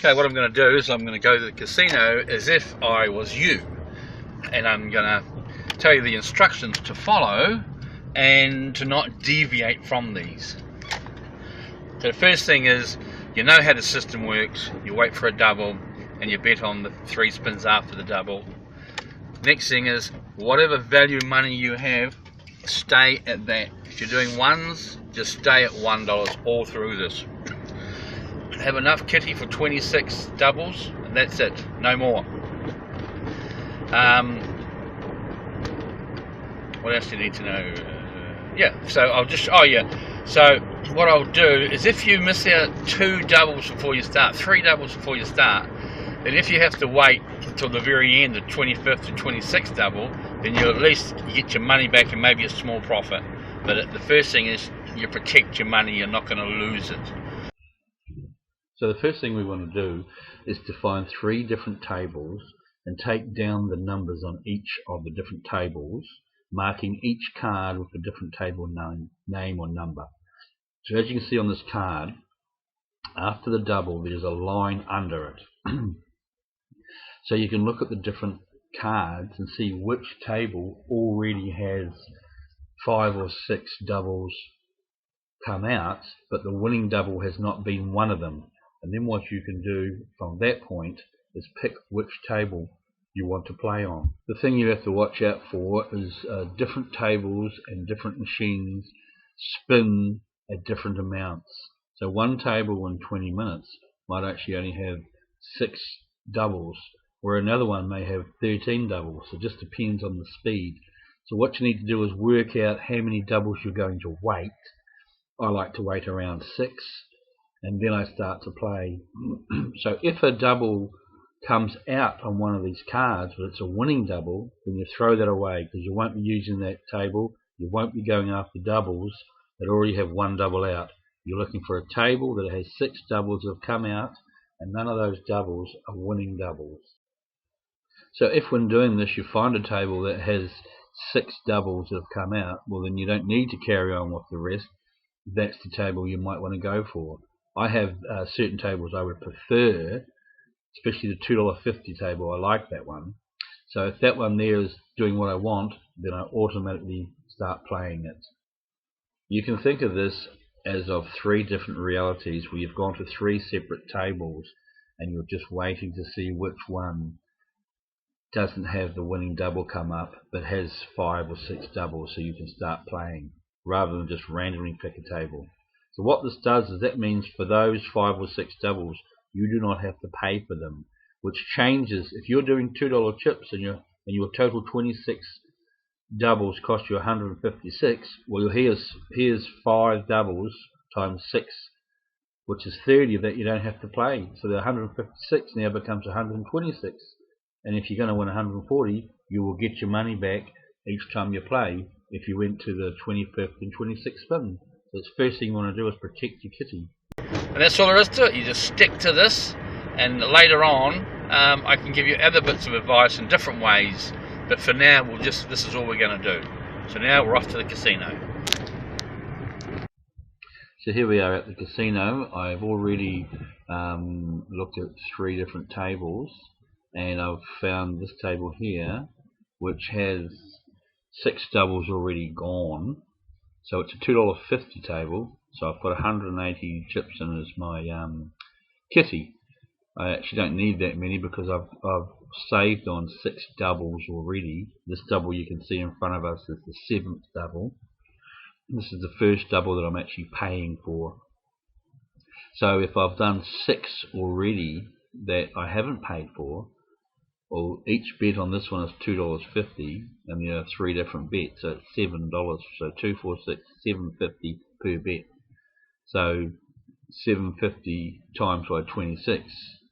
Okay, what I'm going to do is I'm going to go to the casino as if I was you, and I'm going to tell you the instructions to follow and to not deviate from these. So the first thing is, you know how the system works. You wait for a double and you bet on the 3 spins after the double. Next thing is, whatever value money you have, stay at that. If you're doing ones, just stay at $1 all through this. Have enough kitty for 26 doubles, and that's it, no more. What else do you need to know? So what I'll do is, if you miss out 2 doubles before you start, 3 doubles before you start, then if you have to wait until the very end, the 25th to 26th double, then you at least get your money back and maybe a small profit. But the first thing is, you protect your money, you're not going to lose it. So the first thing we want to do is to find 3 different tables and take down the numbers on each of the different tables, marking each card with a different table name or number. So as you can see on this card, after the double there's a line under it. So you can look at the different cards and see which table already has 5 or 6 doubles come out, but the winning double has not been one of them. And then what you can do from that point is pick which table you want to play on. The thing you have to watch out for is different tables and different machines spin at different amounts. So one table in 20 minutes might actually only have 6 doubles, where another one may have 13 doubles. So it just depends on the speed. So what you need to do is work out how many doubles you're going to wait. I like to wait around 6, and then I start to play. So if a double comes out on one of these cards, but it's a winning double, then you throw that away, because you won't be using that table. You won't be going after doubles that already have 1 double out. You're looking for a table that has 6 doubles that have come out, and none of those doubles are winning doubles. So if when doing this you find a table that has 6 doubles that have come out, well, then you don't need to carry on with the rest. That's the table you might want to go for. I have certain tables I would prefer, especially the $2.50 table. I like that one. So if that one there is doing what I want, then I automatically start playing it. You can think of this as of 3 different realities, where you've gone to 3 separate tables and you're just waiting to see which one doesn't have the winning double come up but has 5 or 6 doubles, so you can start playing rather than just randomly pick a table. So what this does is, that means for those 5 or 6 doubles you do not have to pay for them, which changes if you're doing $2 chips and your total 26 doubles cost you 156. Well, here's 5 doubles times 6, which is 30 that you don't have to play. So the 156 now becomes 126. And if you're going to win 140, you will get your money back each time you play if you went to the 25th and 26th spin. So the first thing you want to do is protect your kitty. And that's all there is to it. You just stick to this, and later on I can give you other bits of advice in different ways, but for now this is all we're going to do. So now we're off to the casino. So here we are at the casino. I've already looked at 3 different tables, and I've found this table here which has 6 doubles already gone. So it's a $2.50 table, so I've got 180 chips in as my kitty. I actually don't need that many because I've saved on 6 doubles already. This double you can see in front of us is the 7th double. This is the first double that I'm actually paying for. So if I've done 6 already that I haven't paid for, well, each bet on this one is $2.50, and there are 3 different bets, so it's $7. So 2, 4, 6, $7.50 per bet. So $7.50 times by 26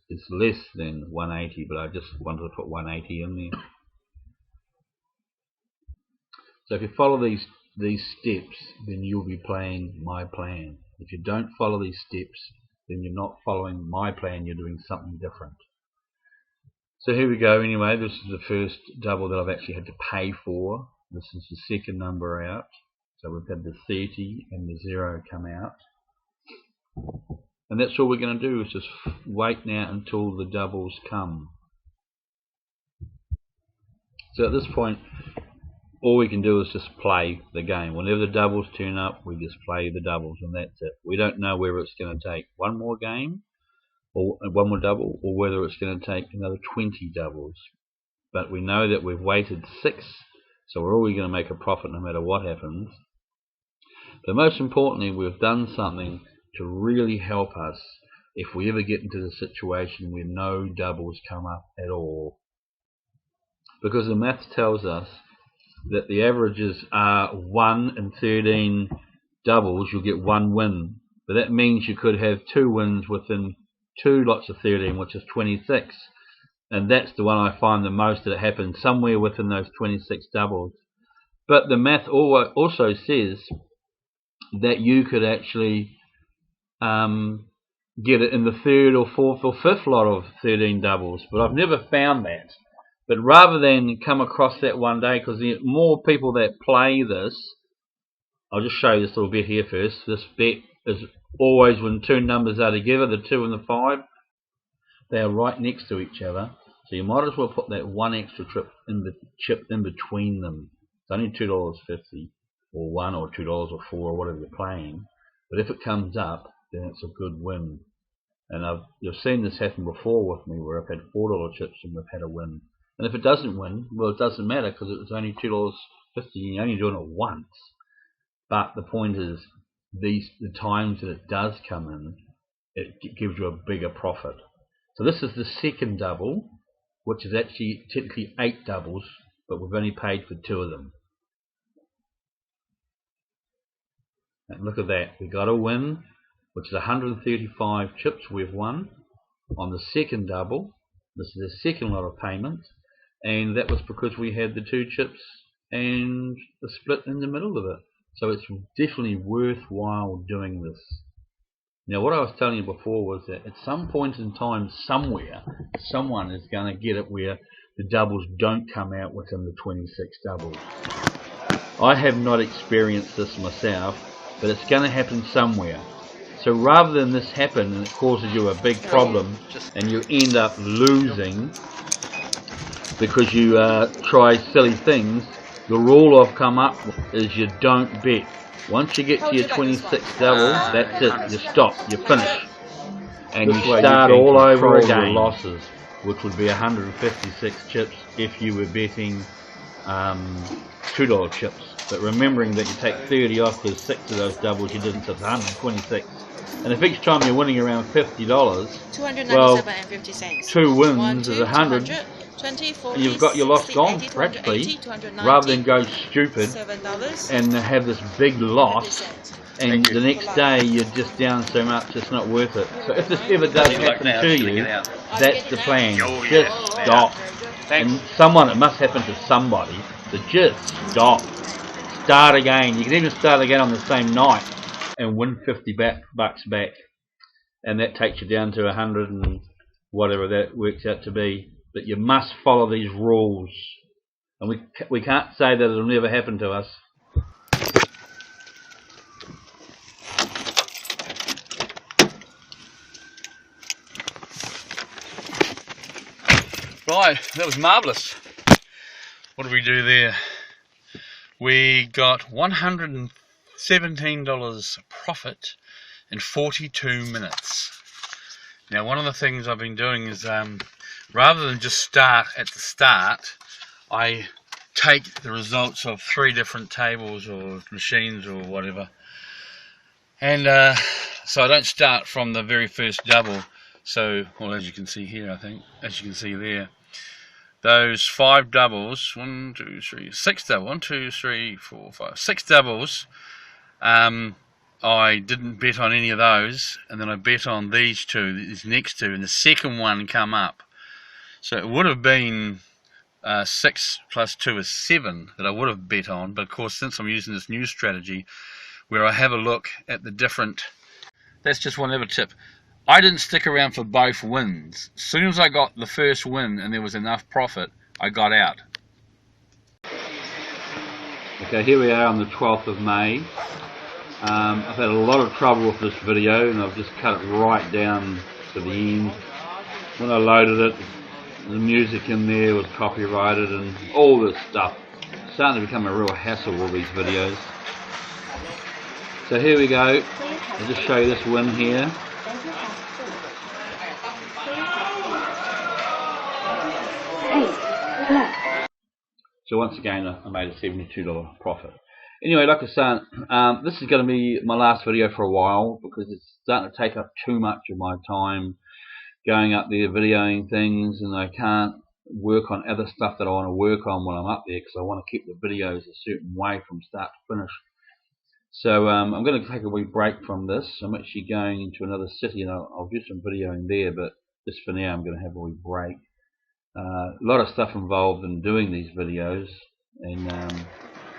is less than 180, but I just wanted to put 180 in there. So if you follow these steps, then you'll be playing my plan. If you don't follow these steps, then you're not following my plan, you're doing something different. So here we go. Anyway, this is the first double that I've actually had to pay for. This is the second number out. So we've had the 30 and the 0 come out. And that's all we're going to do, is just wait now until the doubles come. So at this point, all we can do is just play the game. Whenever the doubles turn up, we just play the doubles, and that's it. We don't know whether it's going to take one more game, or one more double, or whether it's going to take another 20 doubles. But we know that we've waited 6, so we're always going to make a profit no matter what happens. But most importantly, we've done something to really help us if we ever get into the situation where no doubles come up at all. Because the maths tells us that the averages are 1 in 13 doubles, you'll get 1 win. But that means you could have 2 wins within 2 lots of 13, which is 26. And that's the one I find the most, that it happens somewhere within those 26 doubles. But the math also says that you could actually get it in the 3rd or 4th or 5th lot of 13 doubles. But I've never found that. But rather than come across that one day, because the more people that play this, I'll just show you this little bit here first. This bet is always when 2 numbers are together, the 2 and the 5, they are right next to each other. So you might as well put that one extra chip in between them. It's only $2.50 or $1 or $2 or $4 or whatever you're playing. But if it comes up, then it's a good win. And you've seen this happen before with me, where I've had $4 chips and we've had a win. And if it doesn't win, well, it doesn't matter, because it was only $2.50 and you're only doing it once. But the point is, the times that it does come in, it gives you a bigger profit. So this is the second double, which is actually technically 8 doubles, but we've only paid for 2 of them. And look at that, we got a win, which is 135 chips we've won on the second double. This is the second lot of payments, and that was because we had the 2 chips and the split in the middle of it. So it's definitely worthwhile doing this. Now, what I was telling you before was that at some point in time, somewhere, someone is going to get it where the doubles don't come out within the 26 doubles. I have not experienced this myself, but it's going to happen somewhere. So rather than this happen and it causes you a big problem and you end up losing because you try silly things, the rule I've come up with is you don't bet. Once you get to your 26 doubles, that's it, you stop, you finish. And you start all over again. Your losses, which would be 156 chips if you were betting $2 chips. But remembering that you take 30 off because 6 of those doubles you didn't, so it's 126. And if each time you're winning around $50, well, 2 wins is 100, and you've got your loss gone practically, rather than go stupid and have this big loss, and the next day you're just down so much it's not worth it. So if this ever does happen to you, that's the plan. Just stop. And it must happen to somebody, so just stop. Start again. You can even start again on the same night and win $50 bucks back, and that takes you down to 100 and whatever that works out to be. But you must follow these rules, and we can't say that it'll never happen to us. Right, that was marvellous. What did we do there? We got $117 profit in 42 minutes. Now, one of the things I've been doing is rather than just start at the start, I take the results of 3 different tables or machines or whatever, and so I don't start from the very first double. So, well, as you can see here, I think, as you can see there, those 5 doubles, 1, 2, 3, 6 doubles, 1, 2, 3, 4, 5, 6 doubles, I didn't bet on any of those, and then I bet on these 2, these next 2, and the second one come up. So it would have been 6 plus 2 is 7 that I would have bet on, but of course, since I'm using this new strategy where I have a look at the different, that's just one other tip. I didn't stick around for both wins. As soon as I got the first win and there was enough profit, I got out. Okay, here we are on the 12th of May, I've had a lot of trouble with this video, and I've just cut it right down to the end. When I loaded it, the music in there was copyrighted and all this stuff. It's starting to become a real hassle with these videos. So here we go. I'll just show you this win here. So once again, I made a $72 profit. Anyway, like I said, this is going to be my last video for a while because it's starting to take up too much of my time going up there videoing things, and I can't work on other stuff that I want to work on when I'm up there because I want to keep the videos a certain way from start to finish. So I'm going to take a wee break from this. I'm actually going into another city, and I'll do some videoing there, but just for now I'm going to have a wee break. A lot of stuff involved in doing these videos, and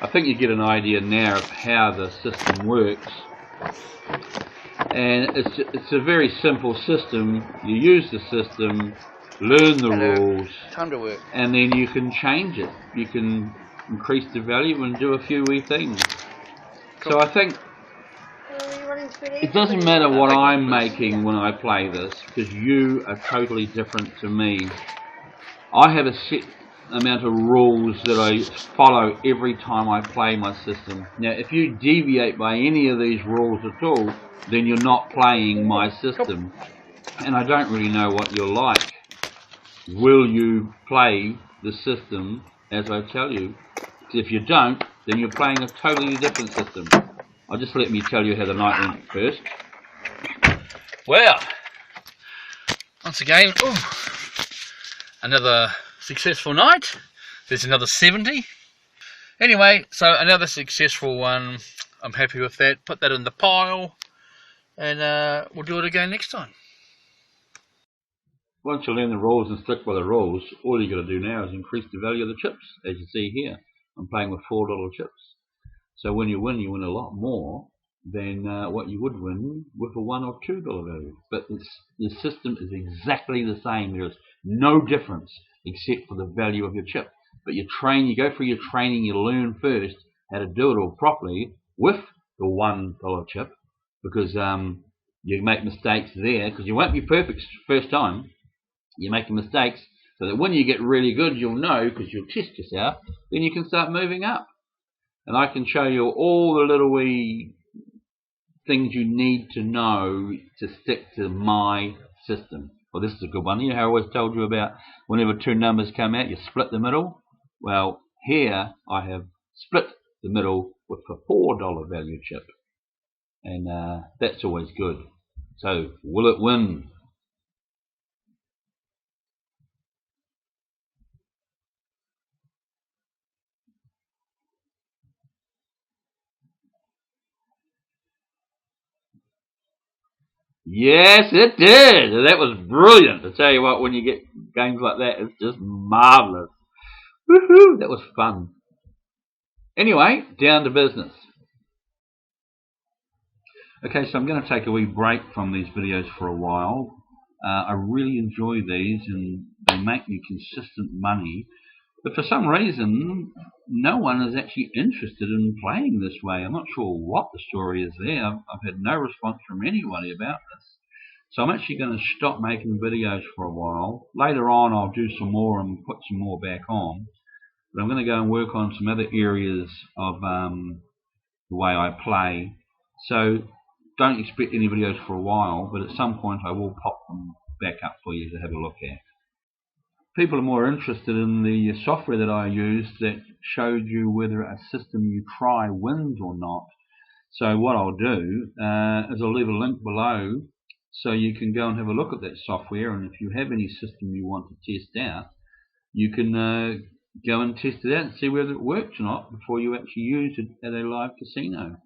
I think you get an idea now of how the system works. And it's a very simple system. You use the system, learn the rules, Time to work. and then you can change it. You can increase the value and do a few wee things. So I think it doesn't matter what I'm making when I play this, because you are totally different to me. I have a set amount of rules that I follow every time I play my system. Now, if you deviate by any of these rules at all, then you're not playing my system. And I don't really know what you're like. Will you play the system as I tell you? Because if you don't, then you're playing a totally different system. Just let me tell you how the night went first. Well, once again, another successful night. There's another 70. Anyway, so another successful one. I'm happy with that. Put that in the pile, and we'll do it again next time. Once you learn the rules and stick by the rules, all you got to do now is increase the value of the chips. As you see here, I'm playing with $4 chips. So when you win a lot more than what you would win with a $1 or $2 value. But the system is exactly the same. There's no difference except for the value of your chip. But you go through your training, you learn first how to do it all properly with the $1 chip, because you make mistakes there, because you won't be perfect first time. You're making mistakes, so that when you get really good, you'll know, because you'll test yourself, then you can start moving up. And I can show you all the little wee things you need to know to stick to my system. Well, this is a good one. You know how I always told you about whenever two numbers come out, you split the middle? Well, here I have split the middle with a $4 value chip. And that's always good. So, will it win? Yes, it did. That was brilliant. I tell you what, when you get games like that, it's just marvelous. Woohoo! That was fun. Anyway, down to business. Okay, so I'm going to take a wee break from these videos for a while. I really enjoy these, and they make me consistent money. But for some reason, no one is actually interested in playing this way. I'm not sure what the story is there. I've had no response from anybody about this. So I'm actually going to stop making videos for a while. Later on, I'll do some more and put some more back on. But I'm going to go and work on some other areas of the way I play. So don't expect any videos for a while, but at some point I will pop them back up for you to have a look at. People are more interested in the software that I use that showed you whether a system you try wins or not. So what I'll do is I'll leave a link below so you can go and have a look at that software, and if you have any system you want to test out, you can go and test it out and see whether it works or not before you actually use it at a live casino.